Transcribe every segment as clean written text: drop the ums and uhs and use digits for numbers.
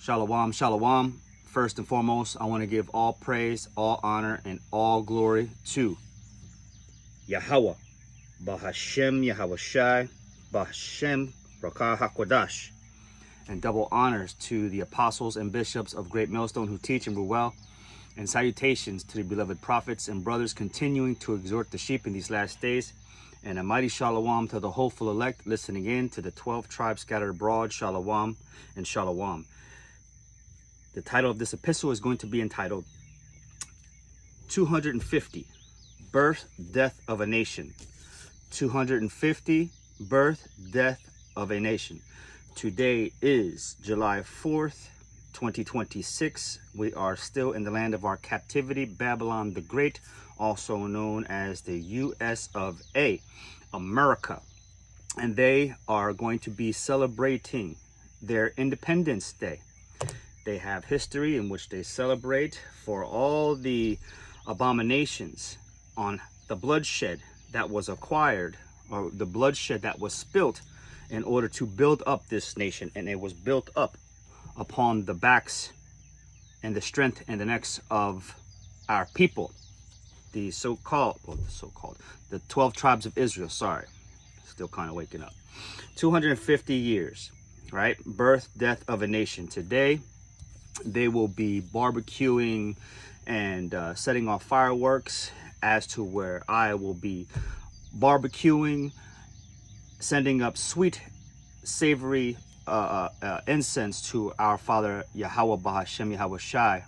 Shalom, shalom. First and foremost, I want to give all praise, all honor, and all glory to Yahweh, Bahashem Yahweh Shai, Bahashem Rakah HaKodash, and double honors to the apostles and bishops of Great Millstone who teach and rule well, and salutations to the beloved prophets and brothers continuing to exhort the sheep in these last days, and a mighty shalom to the hopeful elect listening in to the 12 tribes scattered abroad. Shalom and shalom. The title of this epistle is going to be entitled 250 Birth, Death of a Nation. 250 Birth, Death of a Nation. Today is July 4th, 2026. We are still in the land of our captivity, Babylon the Great, also known as the US of A, America. And they are going to be celebrating their Independence Day. They have history in which they celebrate for all the abominations on the bloodshed that was acquired, or the bloodshed that was spilt in order to build up this nation. And it was built up upon the backs and the strength and the necks of our people, the the 12 tribes of Israel. Sorry, still kind of waking up. 250 years, right? Birth, death of a nation. Today, they will be barbecuing and setting off fireworks, as to where I will be barbecuing, sending up sweet, savory incense to our Father Yahweh Bahashem Yahweh Shai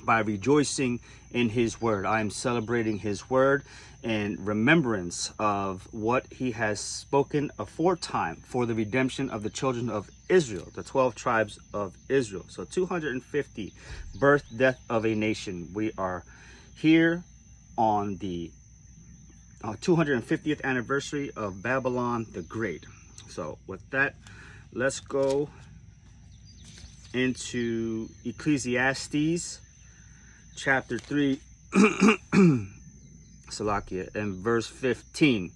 by rejoicing in his word. I am celebrating his word in remembrance of what he has spoken aforetime for the redemption of the children of Israel, the 12 tribes of Israel. So 250 birth, death of a nation. We are here on the 250th anniversary of Babylon the Great. So with that, let's go into Ecclesiastes chapter 3 Salakia and verse 15.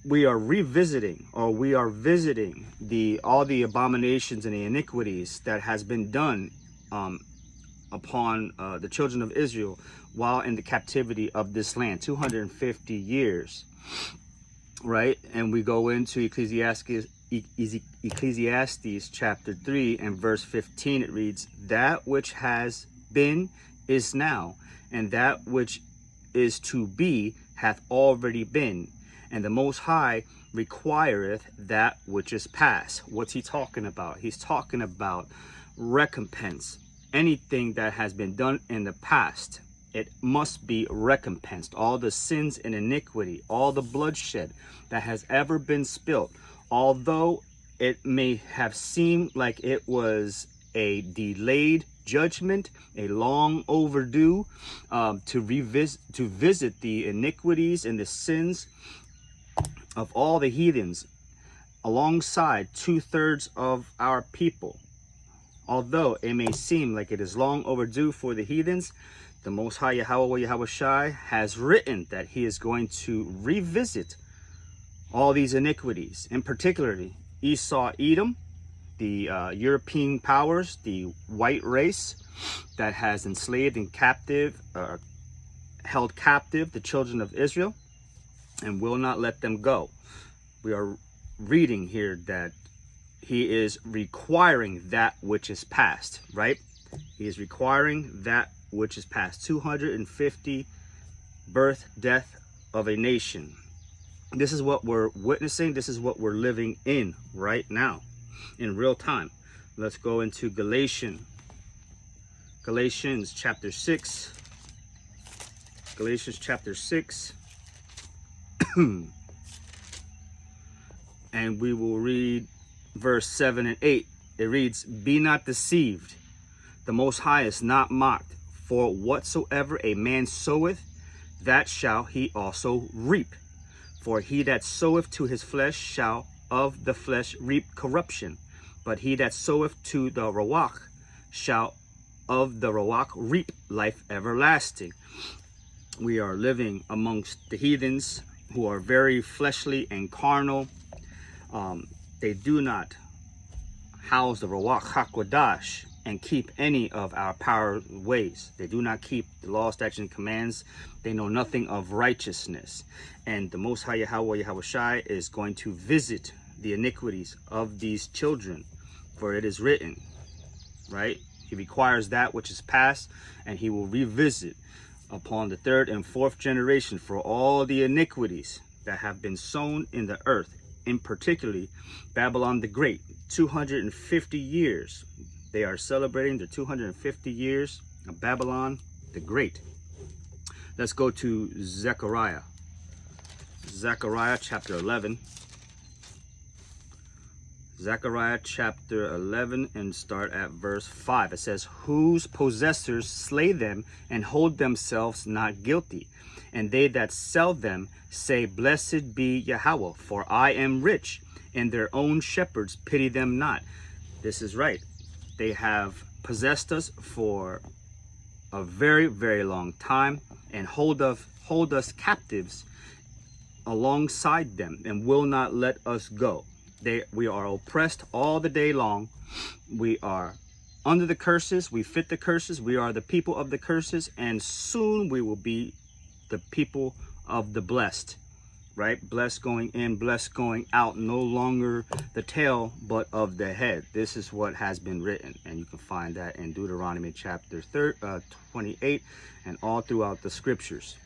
We are visiting all the abominations and the iniquities that has been done upon the children of Israel while in the captivity of this land, 250 years, right? And we go into Ecclesiastes chapter 3 and verse 15. It reads, "That which has been is now, and that which is to be hath already been, and the Most High requireth that which is past." What's he talking about? He's talking about recompense. Anything that has been done in the past, it must be recompensed. All the sins and iniquity, all the bloodshed that has ever been spilt, although it may have seemed like it was a delayed judgment, a long overdue, to visit the iniquities and the sins of all the heathens alongside 2/3 of our people. Although it may seem like it is long overdue for the heathens, the Most High Yahweh Yahweh Shai has written that he is going to revisit all these iniquities, in particularly Esau, Edom, the European powers, the white race that has enslaved and held captive the children of Israel and will not let them go. We are reading here that he is requiring that which is past, right? He is requiring that which is past. 250 birth, death of a nation. This is what we're witnessing. This is what we're living in right now, in real time. Let's go into Galatians chapter 6. Galatians chapter 6. And we will read verse 7 and 8. It reads, "Be not deceived. The Most High is not mocked. For whatsoever a man soweth, that shall he also reap. For he that soweth to his flesh shall of the flesh reap corruption. But he that soweth to the Ruach shall of the Ruach reap life everlasting." We are living amongst the heathens who are very fleshly and carnal. They do not house the Ruach HaKodesh and keep any of our power ways. They do not keep the law, statutes, and commands. They know nothing of righteousness. And the Most High Yahweh Yahushai is going to visit the iniquities of these children. For it is written, right? He requires that which is past, and he will revisit upon the third and fourth generation for all the iniquities that have been sown in the earth, in particularly Babylon the Great. 250 years. They are celebrating the 250 years of Babylon the Great. Let's go to Zechariah. Zechariah chapter 11. Zechariah chapter 11 and start at verse 5. It says, whose possessors slay them and hold themselves not guilty. And they that sell them say, blessed be Yahweh, for I am rich, and their own shepherds pity them not. This is right. They have possessed us for a very, very long time and hold us captives alongside them and will not let us go. We are oppressed all the day long. We are under the curses. We fit the curses. We are the people of the curses. And soon we will be the people of the blessed, right? Blessed going in, blessed going out. No longer the tail, but of the head. This is what has been written. And you can find that in Deuteronomy chapter 28 and all throughout the scriptures.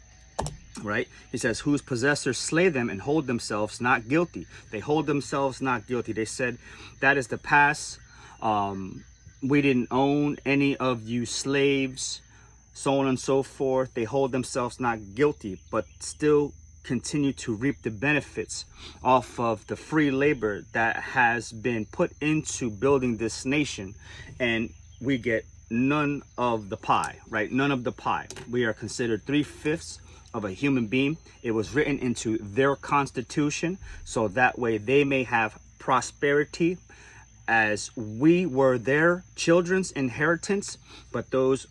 Right? He says, whose possessors slay them and hold themselves not guilty. They hold themselves not guilty. They said, that is the past. We didn't own any of you slaves, so on and so forth. They hold themselves not guilty, but still continue to reap the benefits off of the free labor that has been put into building this nation. And we get none of the pie, right? None of the pie. We are considered 3/5 of a human being. It was written into their constitution so that way they may have prosperity as we were their children's inheritance. But those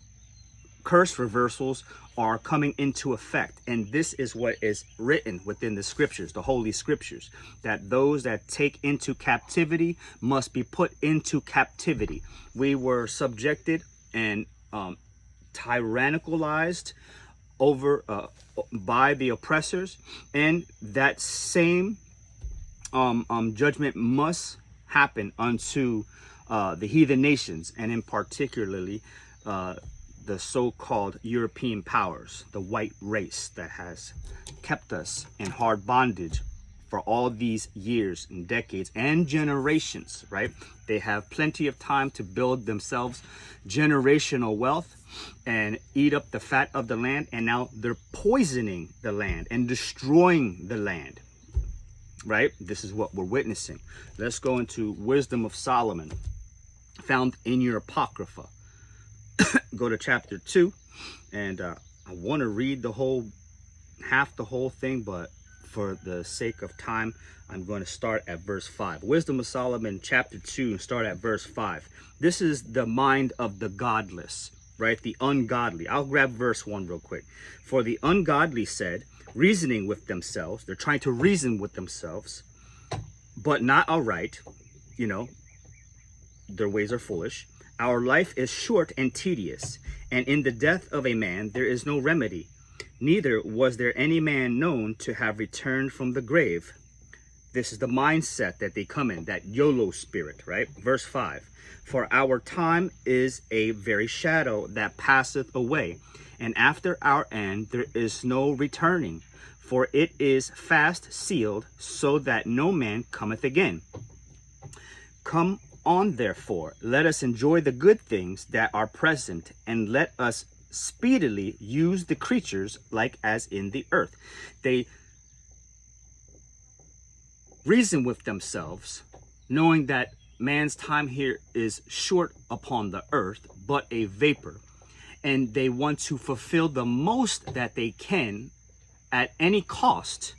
curse reversals are coming into effect, and this is what is written within the scriptures, the holy scriptures, that those that take into captivity must be put into captivity. We were subjected and tyrannicalized over by the oppressors, and that same judgment must happen unto the heathen nations, and in particularly the so-called European powers, the white race that has kept us in hard bondage for all these years and decades and generations, right? They have plenty of time to build themselves generational wealth and eat up the fat of the land, and now they're poisoning the land and destroying the land, right? This is what we're witnessing. Let's go into Wisdom of Solomon, found in your Apocrypha. Go to chapter 2, and I want to read the whole thing, but for the sake of time, I'm going to start at verse 5. Wisdom of Solomon, chapter 2, and start at verse 5. This is the mind of the godless, right? The ungodly. I'll grab verse 1 real quick. For the ungodly said, reasoning with themselves, they're trying to reason with themselves, but not aright, you know, their ways are foolish. Our life is short and tedious, and in the death of a man there is no remedy. Neither was there any man known to have returned from the grave. This is the mindset that they come in, that YOLO spirit, right? Verse 5. For our time is a very shadow that passeth away, and after our end there is no returning. For it is fast sealed, so that no man cometh again. Come on, therefore, let us enjoy the good things that are present, and let us speedily use the creatures like as in the earth. They reason with themselves, knowing that man's time here is short upon the earth, but a vapor, and they want to fulfill the most that they can at any cost,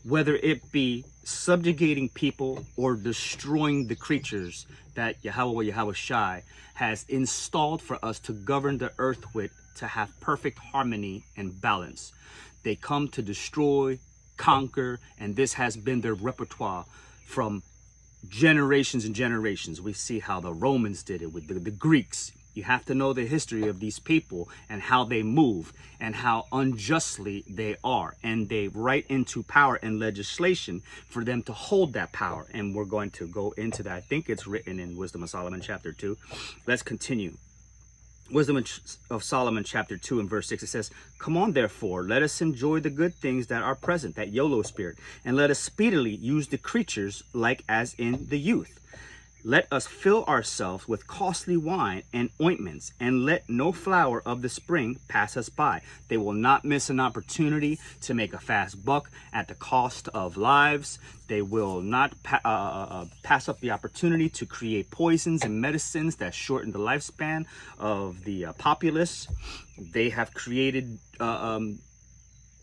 whether it be subjugating people or destroying the creatures that Yahweh Yahushai has installed for us to govern the earth with, to have perfect harmony and balance. They come to destroy, conquer, and this has been their repertoire from generations and generations. We see how the Romans did it with the Greeks. You have to know the history of these people and how they move and how unjustly they are. And they write into power and legislation for them to hold that power. And we're going to go into that. I think it's written in Wisdom of Solomon chapter 2. Let's continue. Wisdom of Solomon chapter 2 and verse 6, it says, "Come on, therefore, let us enjoy the good things that are present," that YOLO spirit, "and let us speedily use the creatures like as in the youth. Let us fill ourselves with costly wine and ointments, and let no flower of the spring pass us by." They will not miss an opportunity to make a fast buck at the cost of lives. They will not pass up the opportunity to create poisons and medicines that shorten the lifespan of the populace. They have created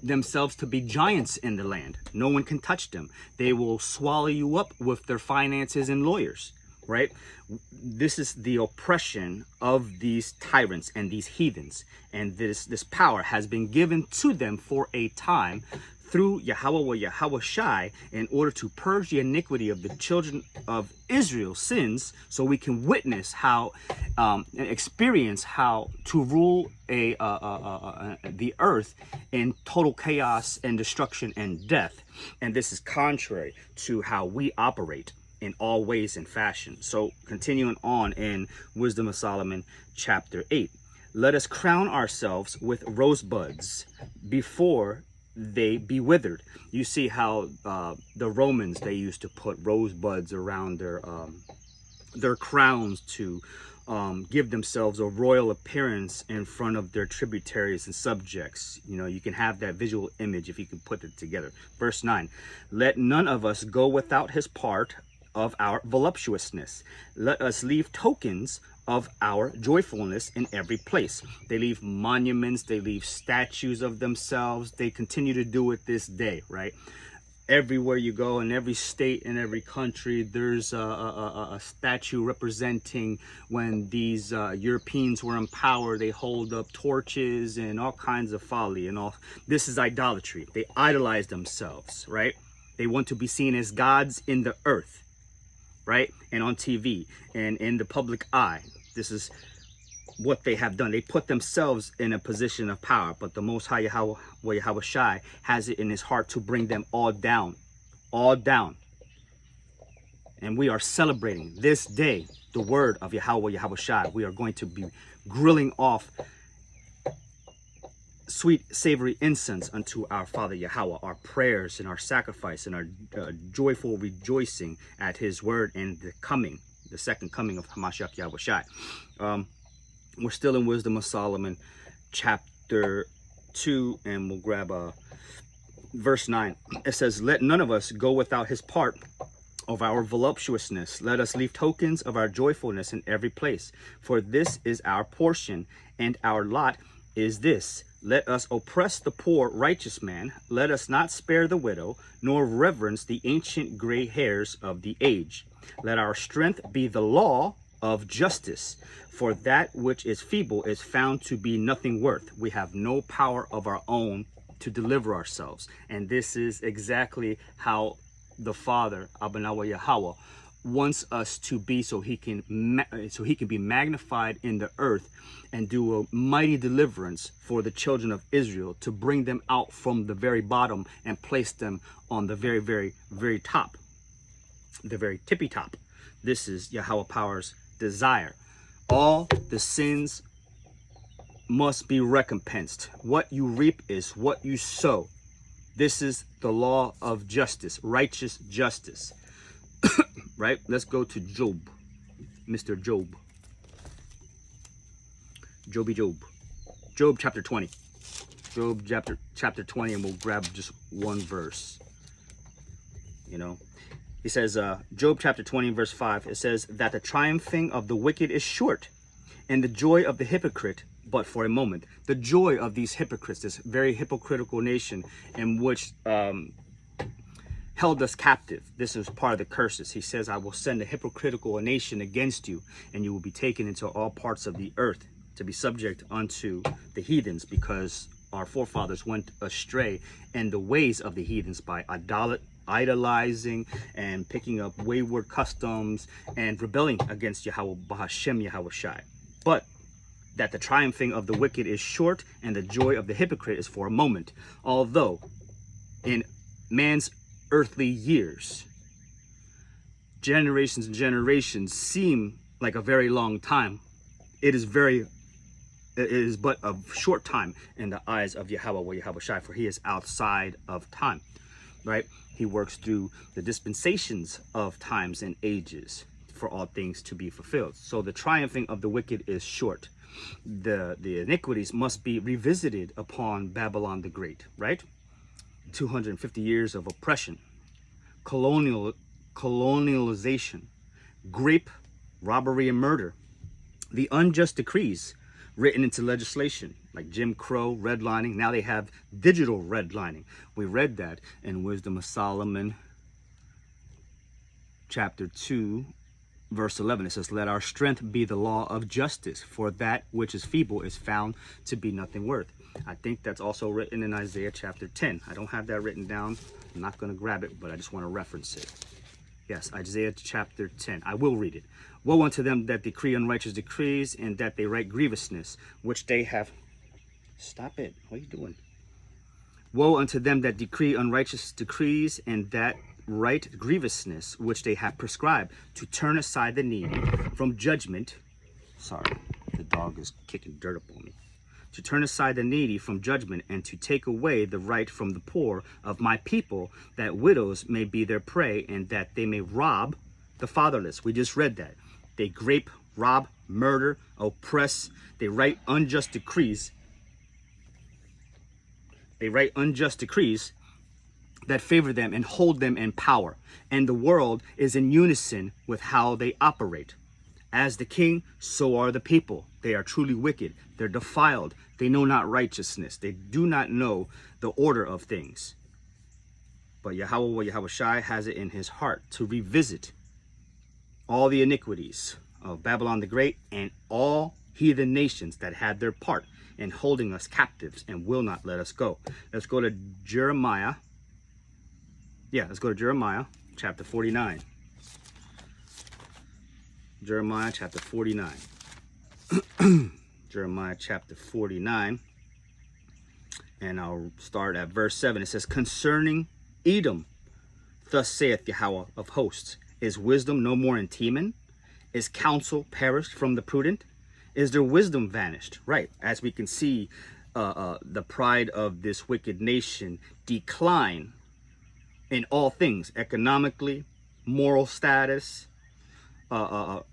themselves to be giants in the land. No one can touch them. They will swallow you up with their finances and lawyers. Right? This is the oppression of these tyrants and these heathens. And this power has been given to them for a time through Yahweh or Yahweh Shai in order to purge the iniquity of the children of Israel's sins, so we can witness how and experience how to rule the earth in total chaos and destruction and death. And this is contrary to how we operate in all ways and fashion. So continuing on in Wisdom of Solomon chapter 8, "Let us crown ourselves with rosebuds before they be withered." You see how the Romans, they used to put rosebuds around their crowns to give themselves a royal appearance in front of their tributaries and subjects. You know, you can have that visual image if you can put it together. Verse 9, "Let none of us go without his part of our voluptuousness. Let us leave tokens of our joyfulness in every place." They leave monuments, they leave statues of themselves. They continue to do it this day, right? Everywhere you go, in every state, in every country, there's a statue representing when these Europeans were in power. They hold up torches and all kinds of folly and all. This is idolatry. They idolize themselves, right? They want to be seen as gods in the earth, right? And on TV and in the public eye. This is what they have done. They put themselves in a position of power, but the Most High Yahweh Shai has it in his heart to bring them all down, all down. And we are celebrating this day the word of Yahweh Shai. We are going to be grilling off sweet savory incense unto our Father Yahweh, our prayers and our sacrifice and our joyful rejoicing at his word and the second coming of Hamashiach Yahweh Shai. We're still in Wisdom of Solomon chapter 2, and we'll grab verse 9. It says, "Let none of us go without his part of our voluptuousness. Let us leave tokens of our joyfulness in every place. For this is our portion, and our lot is this. Let us oppress the poor righteous man. Let us not spare the widow, nor reverence the ancient gray hairs of the age. Let our strength be the law of justice. For that which is feeble is found to be nothing worth." We have no power of our own to deliver ourselves. And this is exactly how the Father, Abanawa Yahweh, wants us to be, so he can be magnified in the earth and do a mighty deliverance for the children of Israel, to bring them out from the very bottom and place them on the very, very, very top, the very tippy top. This is Yahweh Power's desire. All the sins must be recompensed. What you reap is what you sow. This is the law of justice, righteous justice. Right? Let's go to Job, Mr. Job. Job chapter 20. Job chapter 20, and we'll grab just one verse. You know, he says, Job chapter 20, verse 5, it says that the triumphing of the wicked is short, and the joy of the hypocrite but for a moment. The joy of these hypocrites, this very hypocritical nation in which held us captive. This is part of the curses. He says, "I will send a hypocritical nation against you, and you will be taken into all parts of the earth to be subject unto the heathens, because our forefathers went astray in the ways of the heathens by idolizing and picking up wayward customs and rebelling against Yahweh Bahashem Yahweh Shai. But that the triumphing of the wicked is short and the joy of the hypocrite is for a moment. Although in man's earthly years, generations and generations seem like a very long time, it is but a short time in the eyes of Yahweh or Yahweh Shai, for he is outside of time, right? He works through the dispensations of times and ages for all things to be fulfilled. So the triumphing of the wicked is short. The iniquities must be revisited upon Babylon the Great, right? 250 years of oppression, colonialization, grape, robbery, and murder. The unjust decrees written into legislation like Jim Crow, redlining. Now they have digital redlining. We read that in Wisdom of Solomon, chapter 2, verse 11. It says, let our strength be the law of justice, for that which is feeble is found to be nothing worth. I think that's also written in Isaiah chapter 10. I don't have that written down. I'm not going to grab it, but I just want to reference it. Yes, Isaiah chapter 10. I will read it. Woe unto them that decree unrighteous decrees, and that they write grievousness, which they have... Stop it. What are you doing? Woe unto them that decree unrighteous decrees, and that write grievousness, which they have prescribed, to turn aside the needy from judgment. Sorry, the dog is kicking dirt up on me. To turn aside the needy from judgment, and to take away the right from the poor of my people, that widows may be their prey, and that they may rob the fatherless. We just read that. They grape, rob, murder, oppress. They write unjust decrees. They write unjust decrees that favor them and hold them in power. And the world is in unison with how they operate. As the king, so are the people. They are truly wicked. They're defiled. They know not righteousness. They do not know the order of things. But Yahweh Yahweh Shai has it in his heart to revisit all the iniquities of Babylon the Great and all heathen nations that had their part in holding us captives and will not let us go. Let's go to Jeremiah. Yeah, let's go to Jeremiah chapter 49. Jeremiah chapter 49. Jeremiah chapter 49. And I'll start at verse 7. It says, concerning Edom, thus saith Yahweh of hosts, is wisdom no more in Teman? Is counsel perished from the prudent? Is their wisdom vanished? Right, as we can see, the pride of this wicked nation decline in all things, economically, moral status, what's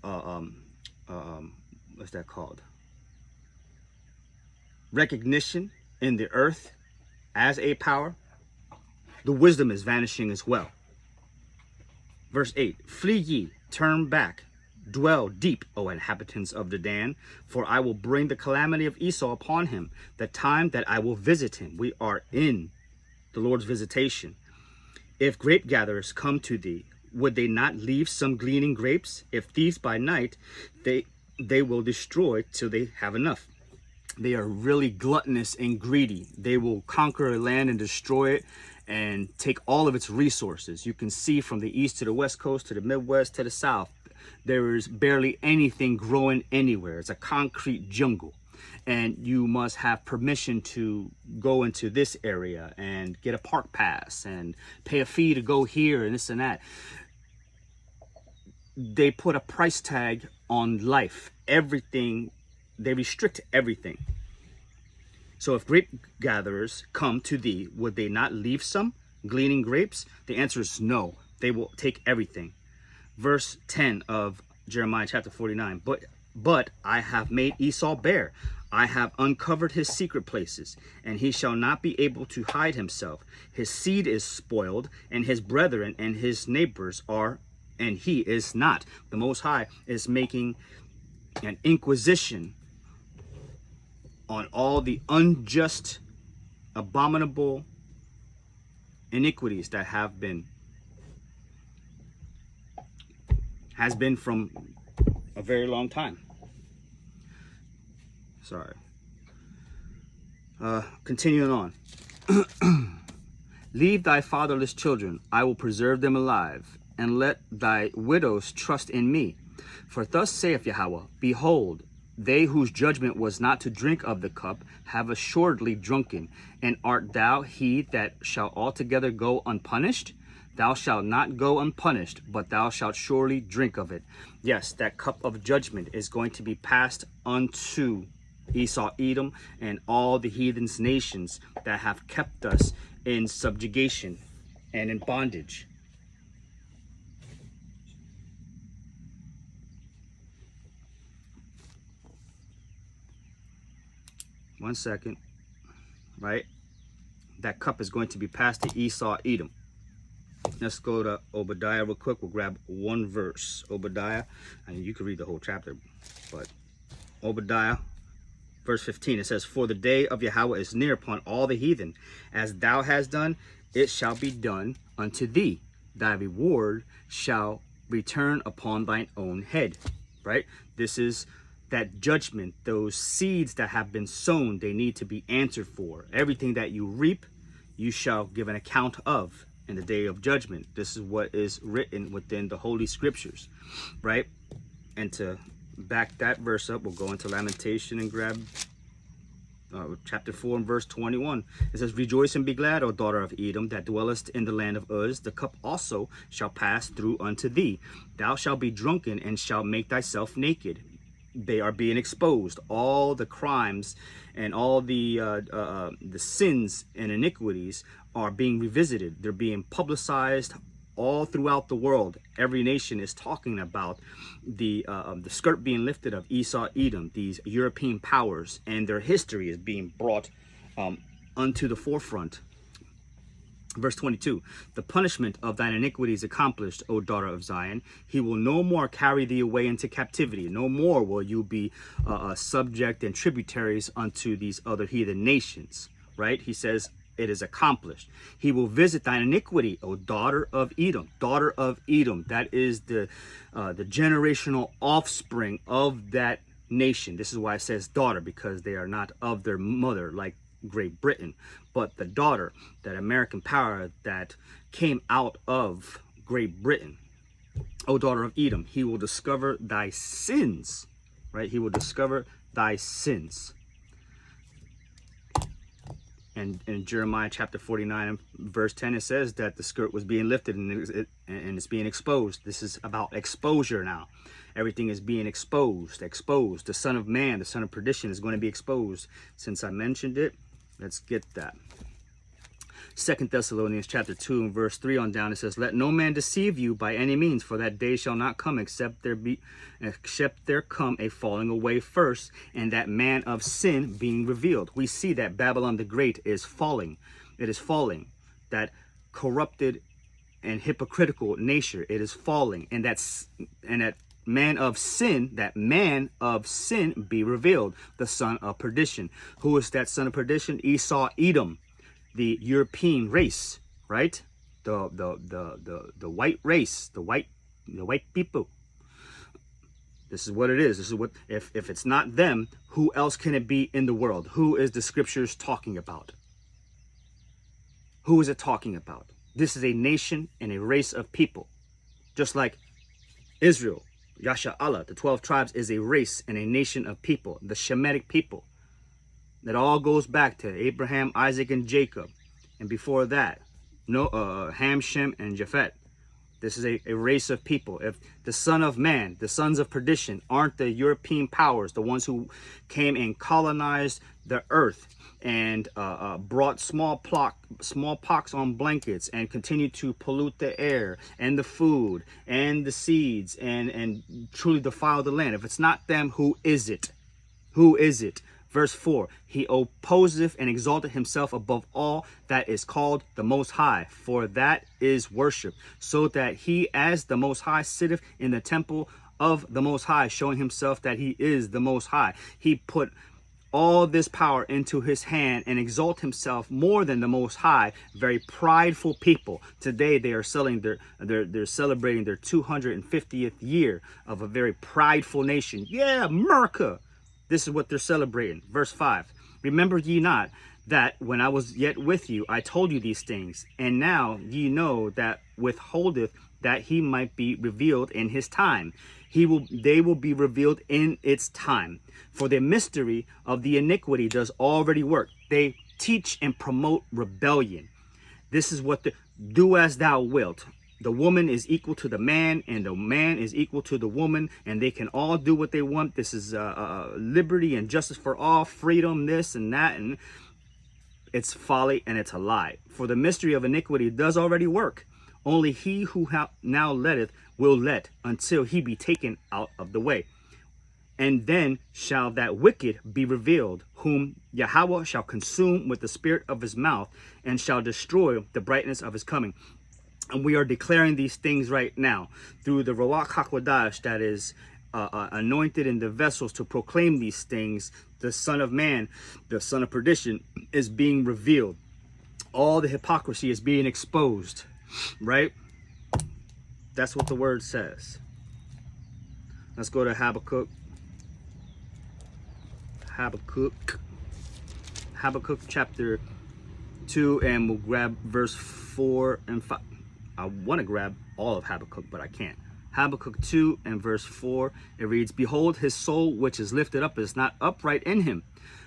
that called? Recognition in the earth as a power. The wisdom is vanishing as well. Verse 8, flee ye, turn back, dwell deep, O inhabitants of Dedan, for I will bring the calamity of Esau upon him, the time that I will visit him. We are in the Lord's visitation. If grape gatherers come to thee, would they not leave some gleaning grapes? If thieves by night, they will destroy till they have enough. They are really gluttonous and greedy. They will conquer a land and destroy it and take all of its resources. You can see from the east to the west coast, to the Midwest, to the south, there is barely anything growing anywhere. It's a concrete jungle. And you must have permission to go into this area and get a park pass and pay a fee to go here and this and that. They put a price tag on life. Everything, they restrict everything. So if grape gatherers come to thee, would they not leave some gleaning grapes? The answer is no. They will take everything. Verse 10 of Jeremiah chapter 49. But I have made Esau bare. I have uncovered his secret places, and he shall not be able to hide himself. His seed is spoiled, and his brethren and his neighbors are, and he is not. The Most High is making an inquisition on all the unjust, abominable iniquities that has been from a very long time. Sorry. Continuing on. Leave thy fatherless children, I will preserve them alive, and let thy widows trust in me. For thus saith Yahweh, behold, they whose judgment was not to drink of the cup have assuredly drunken. And art thou he that shall altogether go unpunished? Thou shalt not go unpunished, but thou shalt surely drink of it. Yes, that cup of judgment is going to be passed unto Esau, Edom, and all the heathens nations that have kept us in subjugation and in bondage. One second, right? That cup is going to be passed to Esau, Edom. Let's go to Obadiah real quick. We'll grab one verse. Obadiah, and you can read the whole chapter, but Obadiah, verse 15, it says, for the day of Yahweh is near upon all the heathen. As thou hast done, it shall be done unto thee. Thy reward shall return upon thine own head. Right? This is that judgment. Those seeds that have been sown, they need to be answered for. Everything that you reap, you shall give an account of in the day of judgment. This is what is written within the Holy Scriptures. Right? And to back that verse up, we'll go into Lamentation and grab chapter 4 and verse 21. It says, rejoice and be glad, O daughter of Edom, that dwellest in the land of Uz. The cup also shall pass through unto thee. Thou shalt be drunken and shalt make thyself naked. They are being exposed. All the crimes and all the sins and iniquities are being revisited. They're being publicized all throughout the world. Every nation is talking about the skirt being lifted of Esau, Edom, these European powers, and their history is being brought unto the forefront. Verse 22, the punishment of thine iniquity is accomplished, O daughter of Zion. He will no more carry thee away into captivity. No more will you be subject and tributaries unto these other heathen nations. Right? He says, it is accomplished. He will visit thine iniquity, O daughter of Edom. Daughter of Edom. That is the generational offspring of that nation. This is why it says daughter, because they are not of their mother like Great Britain, but the daughter, that American power that came out of Great Britain. O daughter of Edom, he will discover thy sins. Right? He will discover thy sins. And in Jeremiah chapter 49 and verse 10, it says that the skirt was being lifted and it's being exposed. This is about exposure now. Everything is being exposed. The Son of Man, the son of perdition, is going to be exposed. Since I mentioned it, let's get that. 2 Thessalonians chapter 2 and verse 3 on down, it says, let no man deceive you by any means, for that day shall not come except there come a falling away first, and that man of sin being revealed. We see that Babylon the Great is falling. It is falling. That corrupted and hypocritical nature, it is falling. And that man of sin be revealed, the son of perdition. Who is that son of perdition? Esau, Edom, the European race, right? The white race, the white people. This is what it is. This is what, if it's not them, who else can it be in the world? Who is the scriptures talking about? Who is it talking about? This is a nation and a race of people. Just like Israel, Yasha Allah, the 12 tribes is a race and a nation of people, the Shemitic people. That all goes back to Abraham, Isaac, and Jacob. And before that, Ham, Shem, and Japhet. This is a race of people. If the Son of Man, the sons of perdition, aren't the European powers, the ones who came and colonized the earth and brought smallpox on blankets and continued to pollute the air and the food and the seeds and truly defile the land. If it's not them, who is it? Who is it? Verse 4, he opposeth and exalteth himself above all that is called the Most High, for that is worship, so that he as the Most High sitteth in the temple of the Most High, showing himself that he is the Most High. He put all this power into his hand and exalt himself more than the Most High. Very prideful people. Today they are celebrating their 250th year of a very prideful nation. Yeah, America. This is what they're celebrating. Verse 5, remember ye not that when I was yet with you, I told you these things. And now ye know that withholdeth that he might be revealed in his time. They will be revealed in its time. For the mystery of the iniquity does already work. They teach and promote rebellion. This is what the do as thou wilt. The woman is equal to the man, and the man is equal to the woman, and they can all do what they want. This is liberty and justice for all, freedom, this and that, and it's folly and it's a lie. For the mystery of iniquity does already work. Only he who now letteth will let until he be taken out of the way. And then shall that wicked be revealed, whom Yahweh shall consume with the spirit of his mouth, and shall destroy the brightness of his coming. And we are declaring these things right now through the Ruach HaKodesh that is anointed in the vessels to proclaim these things. The Son of Man, the son of perdition, is being revealed. All the hypocrisy is being exposed, right? That's what the word says. Let's go to Habakkuk. Habakkuk chapter 2, and we'll grab verse 4 and 5. I want to grab all of Habakkuk, but I can't. Habakkuk 2 and verse 4, it reads, Behold, his soul which is lifted up is not upright in him.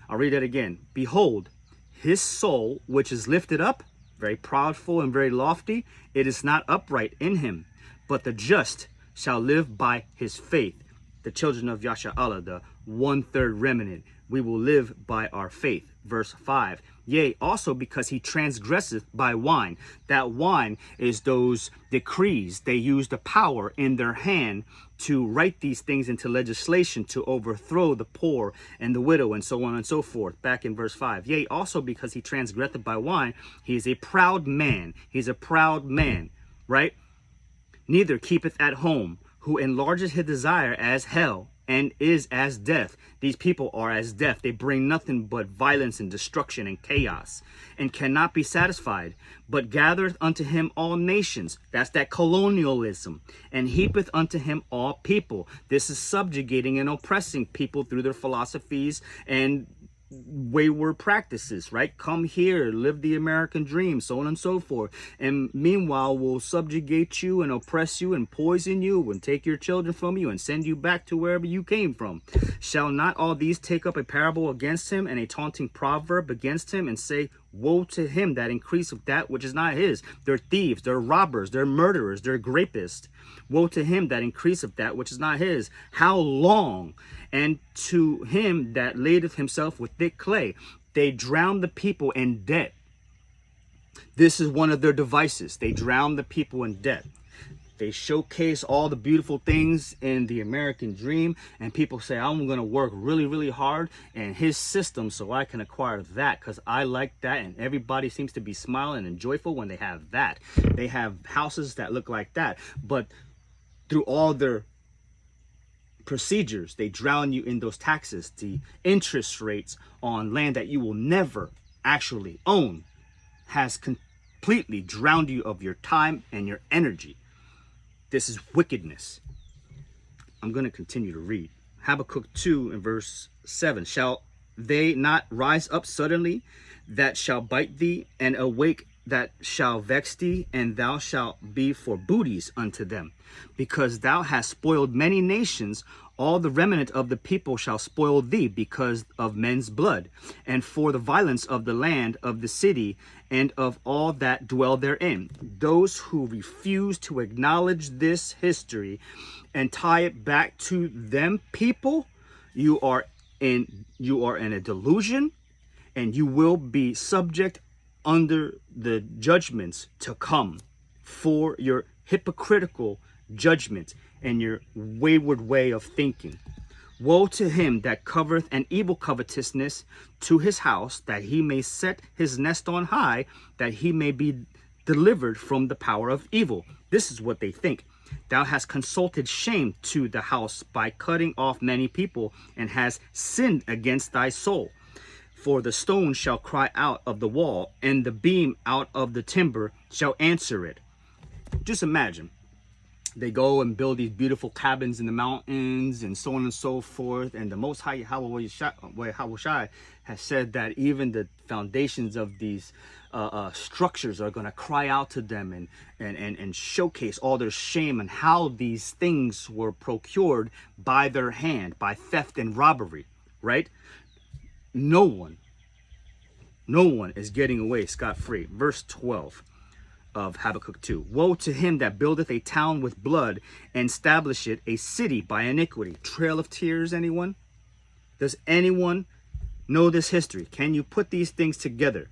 I'll read it again. Behold, his soul which is lifted up, very proudful and very lofty, it is not upright in him. But the just shall live by his faith. The children of Yasha'Allah, the 1/3 remnant, we will live by our faith. Verse 5, yea, also because he transgresseth by wine. That wine is those decrees. They use the power in their hand to write these things into legislation to overthrow the poor and the widow and so on and so forth. Back in verse 5, yea, also because he transgresseth by wine, he is a proud man. He's a proud man, right? Neither keepeth at home, who enlarges his desire as hell, and is as death. These people are as death. They bring nothing but violence and destruction and chaos, and cannot be satisfied, but gathereth unto him all nations. That's that colonialism. And heapeth unto him all people. This is subjugating and oppressing people through their philosophies and wayward practices, right? Come here, live the American dream, so on and so forth. And meanwhile, we'll subjugate you and oppress you and poison you and take your children from you and send you back to wherever you came from. Shall not all these take up a parable against him and a taunting proverb against him, and say, woe to him that increaseth that which is not his? They're thieves, they're robbers, they're murderers, they're grapists. Woe to him that increaseth that which is not his. How long? And to him that ladeth himself with thick clay. They drown the people in debt. This is one of their devices. They drown the people in debt. They showcase all the beautiful things in the American dream, and people say, I'm going to work really, really hard in his system so I can acquire that because I like that, and everybody seems to be smiling and joyful when they have that. They have houses that look like that, but through all their procedures, they drown you in those taxes. The interest rates on land that you will never actually own has completely drowned you of your time and your energy. This is wickedness. I'm going to continue to read. Habakkuk 2 and verse 7. Shall they not rise up suddenly that shall bite thee, and awake that shall vex thee, and thou shalt be for booties unto them? Because thou hast spoiled many nations, all the remnant of the people shall spoil thee because of men's blood, and for the violence of the land, of the city, and of all that dwell therein. Those who refuse to acknowledge this history and tie it back to them people, you are in a delusion, and you will be subject under the judgments to come for your hypocritical judgment and your wayward way of thinking. Woe to him that covereth an evil covetousness to his house, that he may set his nest on high, that he may be delivered from the power of evil. This is what they think. Thou hast consulted shame to the house by cutting off many people, and hast sinned against thy soul. For the stone shall cry out of the wall, and the beam out of the timber shall answer it. Just imagine, They go and build these beautiful cabins in the mountains and so on and so forth. And the Most High Yahweh Shai has said that even the foundations of these structures are going to cry out to them and showcase all their shame and how these things were procured by their hand, by theft and robbery, right? No one is getting away scot-free. Verse 12 of Habakkuk 2. Woe to him that buildeth a town with blood and establisheth a city by iniquity. Trail of tears, anyone? Does anyone know this history? Can you put these things together?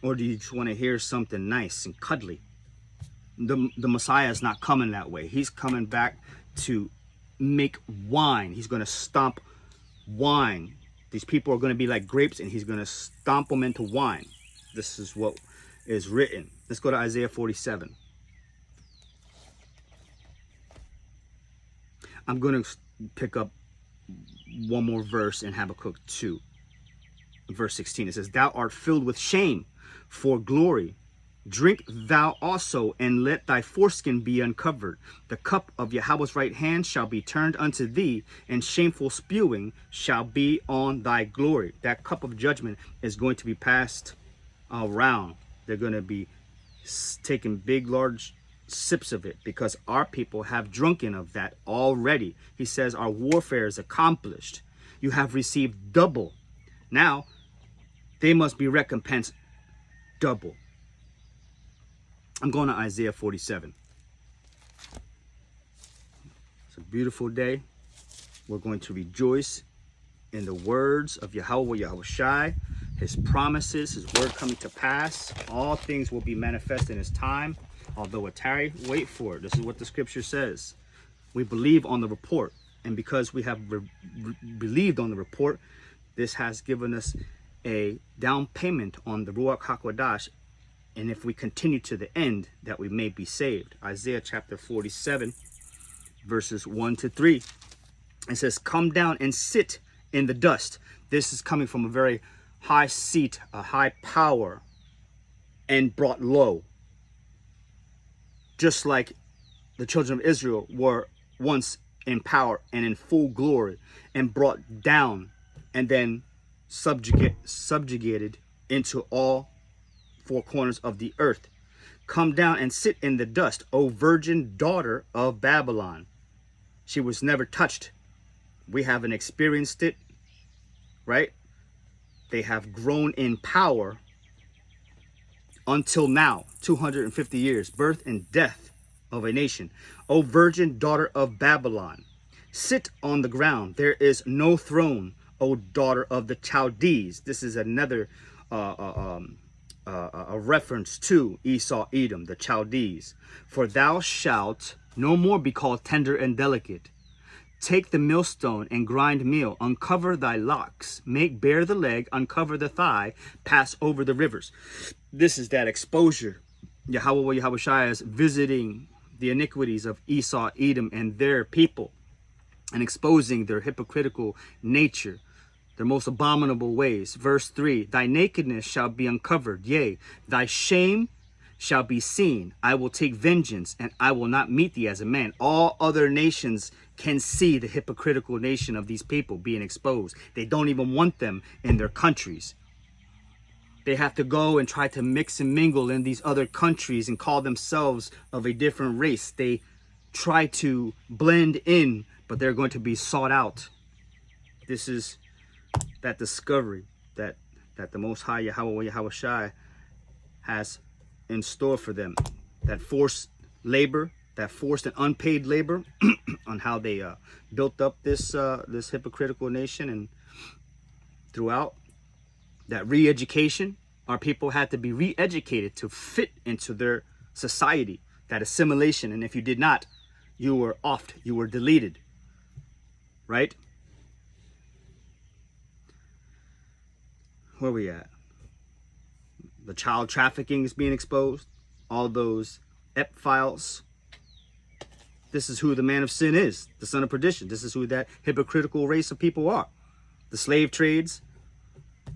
Or do you just want to hear something nice and cuddly? The Messiah is not coming that way. He's coming back to make wine. He's going to stomp wine. These people are going to be like grapes, and he's going to stomp them into wine. This is what is written. Let's go to Isaiah 47. I'm going to pick up one more verse in Habakkuk 2, verse 16. It says, Thou art filled with shame for glory. Drink thou also, and let thy foreskin be uncovered. The cup of Yahweh's right hand shall be turned unto thee, and shameful spewing shall be on thy glory. That cup of judgment is going to be passed around. They're going to be taking big, large sips of it, because our people have drunken of that already. He says our warfare is accomplished. You have received double. Now they must be recompensed double. I'm going to Isaiah 47. It's a beautiful day. We're going to rejoice in the words of Yahweh Yahushai, his promises, his word coming to pass. All things will be manifest in his time. Although it tarry, wait for it. This is what the scripture says. We believe on the report. And because we have believed on the report, this has given us a down payment on the Ruach HaKodesh. And if we continue to the end, that we may be saved. Isaiah chapter 47, verses 1 to 3. It says, Come down and sit in the dust. This is coming from a very high seat, a high power, and brought low. Just like the children of Israel were once in power and in full glory, and brought down and then subjugated into all four corners of the earth. Come down and sit in the dust, O virgin daughter of Babylon. She was never touched. We haven't experienced it, right? They have grown in power until now, 250 years, birth and death of a nation. O virgin daughter of Babylon, sit on the ground. There is no throne, O daughter of the Chaldees. This is another a reference to Esau, Edom, the Chaldees. For thou shalt no more be called tender and delicate. Take the millstone and grind meal, uncover thy locks, make bare the leg, uncover the thigh, pass over the rivers. This is that exposure. Yahweh Yahushua is visiting the iniquities of Esau, Edom, and their people, and exposing their hypocritical nature, their most abominable ways. Verse 3, Thy nakedness shall be uncovered, yea, thy shame shall be seen. I will take vengeance, and I will not meet thee as a man. All other nations can see the hypocritical nation of these people being exposed. They don't even want them in their countries. They have to go and try to mix and mingle in these other countries and call themselves of a different race. They try to blend in, but they're going to be sought out. This is that discovery that the Most High Yahweh Yahushai has in store for them. That forced labor, that forced and unpaid labor on how they built up this hypocritical nation, and throughout that re-education, our people had to be re-educated to fit into their society, that assimilation. And if you did not, you were offed, you were deleted, right? Where we at? The child trafficking is being exposed. All those EP files. This is who the man of sin is, the son of perdition. This is who that hypocritical race of people are. The slave trades.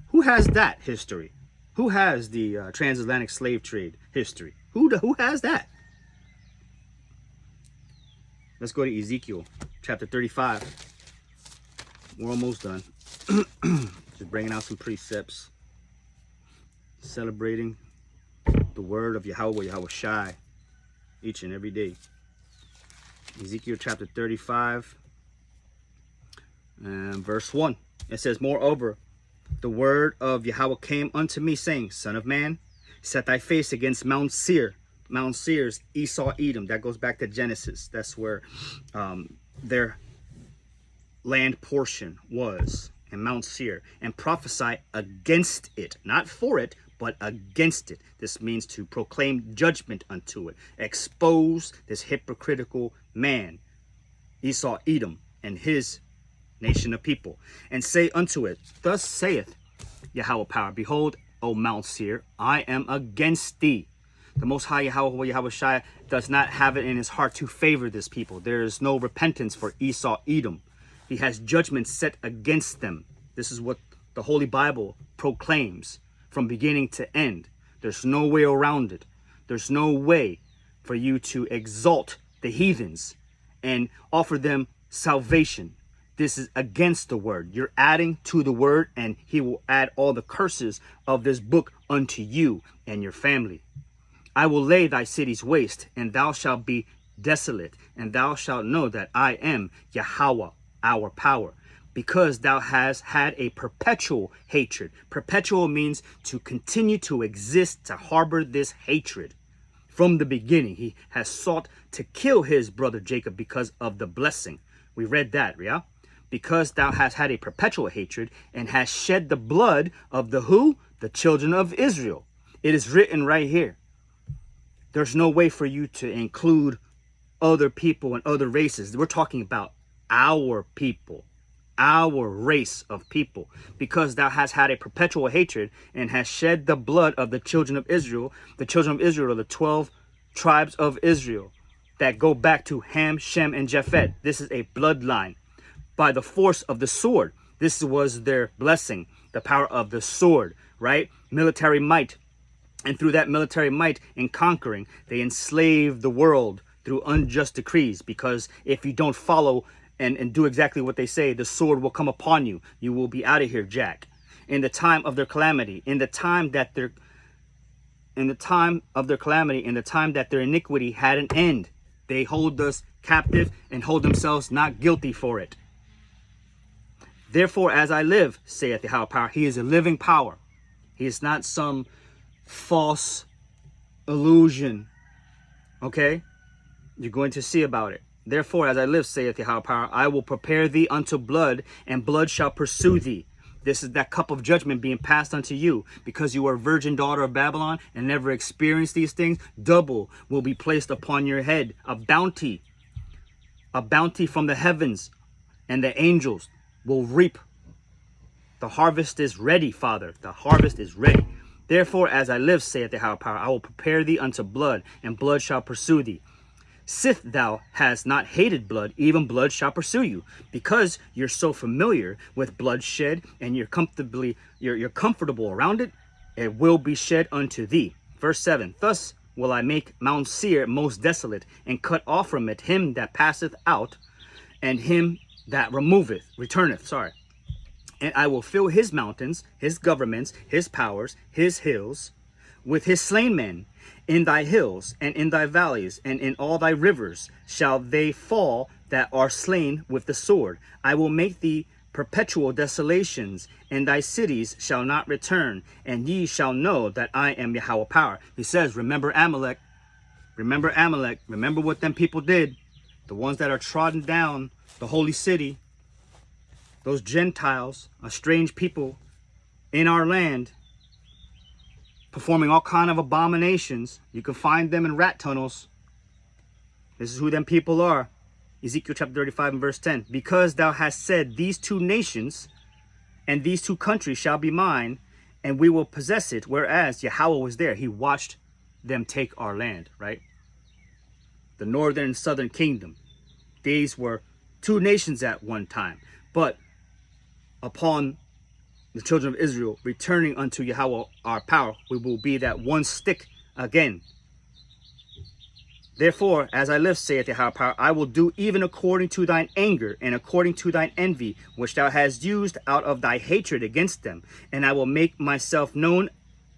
Who has that history? Who has the transatlantic slave trade history? Who has that? Let's go to Ezekiel chapter 35. We're almost done. Just bringing out some precepts, celebrating the word of Yahweh Shai each and every day. Ezekiel chapter 35 and verse 1. It says, moreover, the word of Yahweh came unto me, saying, Son of man, set thy face against Mount Seir. Mount Seir's Esau, Edom. That goes back to Genesis. That's where their land portion was, in Mount Seir, and prophesy against it, not for it, but against it. This means to proclaim judgment unto it, expose this hypocritical man, Esau, Edom, and his nation of people, and say unto it, Thus saith Yahweh power, behold, O Mount Seir, I am against thee. The Most High Yahweh Shai does not have it in his heart to favor this people. There is no repentance for Esau, Edom. He has judgment set against them. This is what the Holy Bible proclaims from beginning to end. There's no way around it. There's no way for you to exalt the heathens and offer them salvation. This is against the word. You're adding to the word, and he will add all the curses of this book unto you and your family. I will lay thy cities waste, and thou shalt be desolate, and thou shalt know that I am Yahweh, our power, because thou hast had a perpetual hatred. Perpetual means to continue to exist, to harbor this hatred. From the beginning, he has sought to kill his brother Jacob because of the blessing. We read that, yeah? Because thou hast had a perpetual hatred and hast shed the blood of the who? The children of Israel. It is written right here. There's no way for you to include other people and other races. We're talking about our people, our race of people, because thou hast had a perpetual hatred and hast shed the blood of the children of Israel. The children of Israel are the 12 tribes of Israel that go back to Ham, Shem, and Japheth. This is a bloodline by the force of the sword. This was their blessing, the power of the sword, right? Military might. And through that military might in conquering, they enslaved the world through unjust decrees, because if you don't follow and do exactly what they say, the sword will come upon you. You will be out of here, Jack. In the time of their calamity, in the time that their iniquity had an end, they hold us captive and hold themselves not guilty for it. Therefore, as I live, saith the Yahweh power, he is a living power. He is not some false illusion. Okay? You're going to see about it. Therefore, as I live, saith Yahweh power, I will prepare thee unto blood, and blood shall pursue thee. This is that cup of judgment being passed unto you, because you are a virgin daughter of Babylon and never experienced these things. Double will be placed upon your head, a bounty from the heavens, and the angels will reap. The harvest is ready, Father. The harvest is ready. Therefore, as I live, saith the Yahweh power, I will prepare thee unto blood, and blood shall pursue thee. Sith thou hast not hated blood, even blood shall pursue you. Because you're so familiar with bloodshed and you're comfortable around it, it will be shed unto thee. Verse 7, thus will I make Mount Seir most desolate, and cut off from it him that passeth out, and him that returneth. And I will fill his mountains, his governments, his powers, his hills, with his slain men. In thy hills and in thy valleys and in all thy rivers shall they fall that are slain with the sword. I will make thee perpetual desolations, and thy cities shall not return, and ye shall know that I am Yahweh power. He says, remember Amalek. Remember Amalek. Remember what them people did. The ones that are trodden down the holy city. Those Gentiles, a strange people in our land, performing all kind of abominations. You can find them in rat tunnels. This is who them people are. Ezekiel chapter 35 and verse 10. Because thou hast said, these two nations and these two countries shall be mine, and we will possess it. Whereas Yahweh was there. He watched them take our land, right? The northern and southern kingdom. These were two nations at one time. But upon the children of Israel returning unto Yahweh our power, we will be that one stick again. Therefore, as I live, saith Yahweh power, I will do even according to thine anger and according to thine envy, which thou hast used out of thy hatred against them. And I will make myself known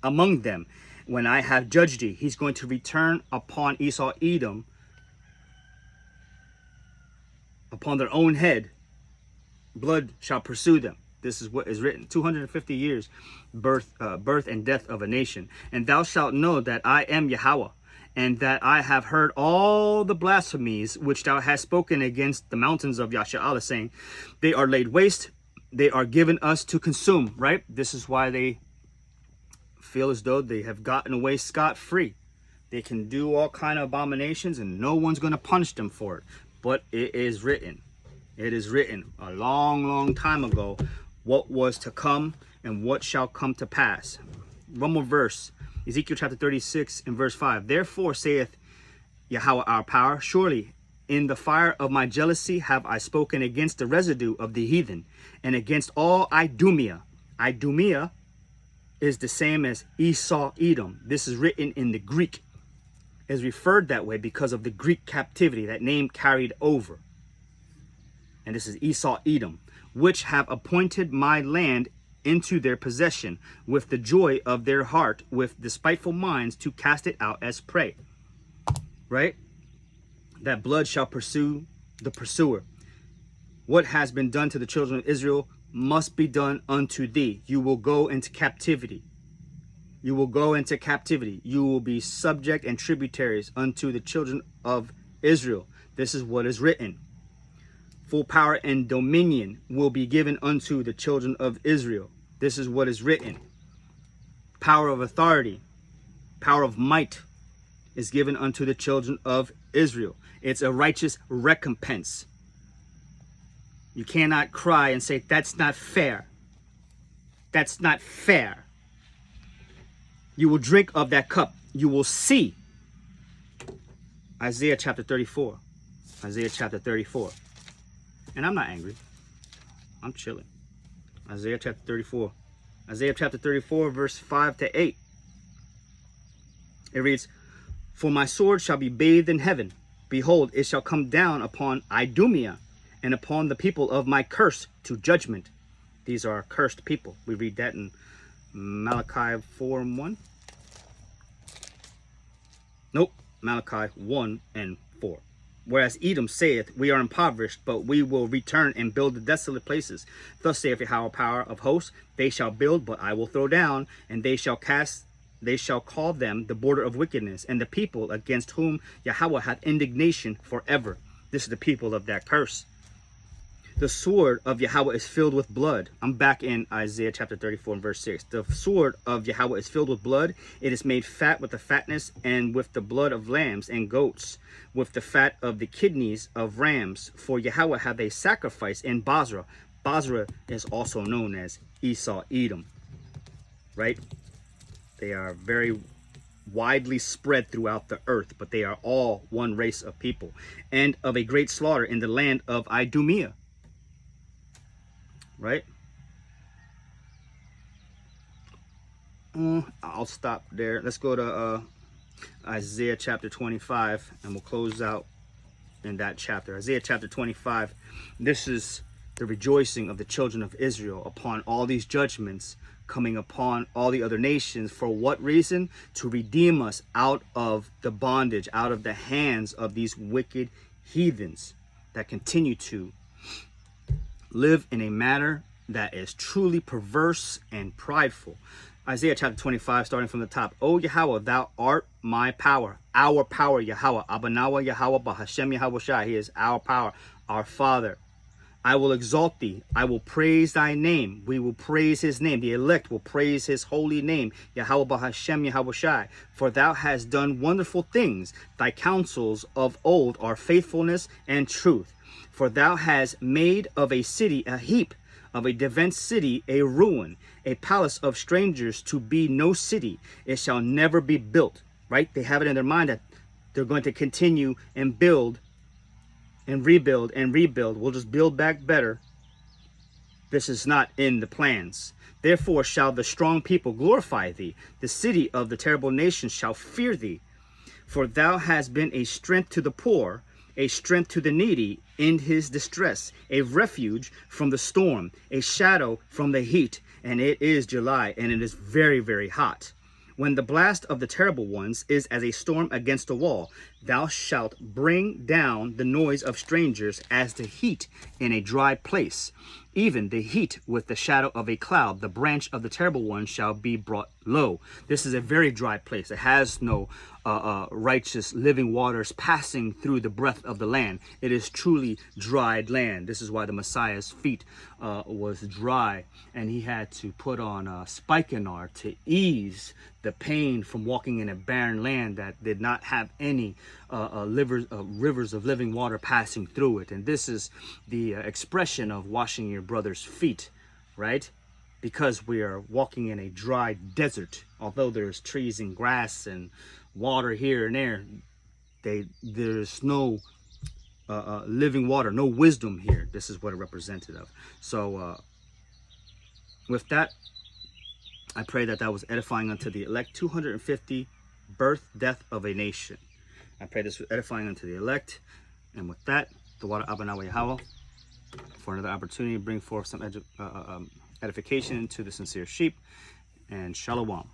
among them when I have judged thee. He's going to return upon Esau, Edom, upon their own head. Blood shall pursue them. This is what is written. 250 years, birth and death of a nation. And thou shalt know that I am Yahweh, and that I have heard all the blasphemies which thou hast spoken against the mountains of Yasha'Allah, saying, they are laid waste, they are given us to consume, right? This is why they feel as though they have gotten away scot-free. They can do all kind of abominations and no one's going to punish them for it. But it is written. It is written a long, long time ago what was to come and what shall come to pass. One more verse. Ezekiel chapter 36 and verse 5. Therefore saith Yahweh our power, surely in the fire of my jealousy have I spoken against the residue of the heathen, and against all Idumea. Idumea is the same as Esau, Edom. This is written in the Greek. Is referred that way because of the Greek captivity that name carried over. And this is Esau, Edom, which have appointed my land into their possession with the joy of their heart, with despiteful minds to cast it out as prey. Right? That blood shall pursue the pursuer. What has been done to the children of Israel must be done unto thee. You will go into captivity. You will go into captivity. You will be subject and tributaries unto the children of Israel. This is what is written. Full power and dominion will be given unto the children of Israel. This is what is written. Power of authority, power of might is given unto the children of Israel. It's a righteous recompense. You cannot cry and say, that's not fair. That's not fair. You will drink of that cup. You will see. Isaiah chapter 34. Isaiah chapter 34. And I'm not angry. I'm chilling. Isaiah chapter 34. Isaiah chapter 34, verse 5 to 8. It reads, for my sword shall be bathed in heaven. Behold, it shall come down upon Idumea and upon the people of my curse to judgment. These are cursed people. We read that in Malachi 4 and 1. Nope, Malachi 1 and 4. Whereas Edom saith, we are impoverished, but we will return and build the desolate places. Thus saith Yahweh power of hosts, they shall build, but I will throw down, and they shall call them the border of wickedness, and the people against whom Yahweh hath indignation forever. This is the people of that curse. The sword of Yahweh is filled with blood. I'm back in Isaiah chapter 34 and verse 6. The sword of Yahweh is filled with blood. It is made fat with the fatness and with the blood of lambs and goats, with the fat of the kidneys of rams. For Yahweh hath a sacrifice in Basra. Basra is also known as Esau, Edom. Right? They are very widely spread throughout the earth, but they are all one race of people. And of a great slaughter in the land of Idumea. Right? I'll stop there. Let's go to Isaiah chapter 25, and we'll close out in that chapter. Isaiah chapter 25. This is the rejoicing of the children of Israel upon all these judgments coming upon all the other nations. For what reason? To redeem us out of the bondage, out of the hands of these wicked heathens that continue to live in a manner that is truly perverse and prideful. Isaiah chapter 25, starting from the top. O Yahweh, thou art my power, our power, Yahweh. Abanawa Yahweh, Bahashem Yahweh Shai. He is our power, our Father. I will exalt thee. I will praise thy name. We will praise his name. The elect will praise his holy name, Yahweh Bahashem Yahweh Shai. For thou hast done wonderful things. Thy counsels of old are faithfulness and truth. For thou hast made of a city a heap, of a defenced city a ruin, a palace of strangers to be no city. It shall never be built. Right? They have it in their mind that they're going to continue and build and rebuild and rebuild. We'll just build back better. This is not in the plans. Therefore shall the strong people glorify thee. The city of the terrible nations shall fear thee. For thou hast been a strength to the poor, a strength to the needy in his distress, a refuge from the storm, a shadow from the heat. And it is July, and it is very, very hot. When the blast of the terrible ones is as a storm against a wall, thou shalt bring down the noise of strangers as the heat in a dry place. Even the heat with the shadow of a cloud, the branch of the terrible one shall be brought low. This is a very dry place. It has no righteous living waters passing through the breath of the land. It is truly dried land. This is why the Messiah's feet was dry, and he had to put on spikenard to ease the pain from walking in a barren land that did not have any rivers of living water passing through it. And this is the expression of washing your brother's feet, right? Because we are walking in a dry desert. Although there's trees and grass and water here and there, there's no living water, no wisdom here. This is what it represented of. So with that, I pray that that was edifying unto the elect. 250 birth, death of a nation. I pray this was edifying unto the elect. And with that, the water Abanawa Yahweh, for another opportunity to bring forth some edification to the sincere sheep. And shalom.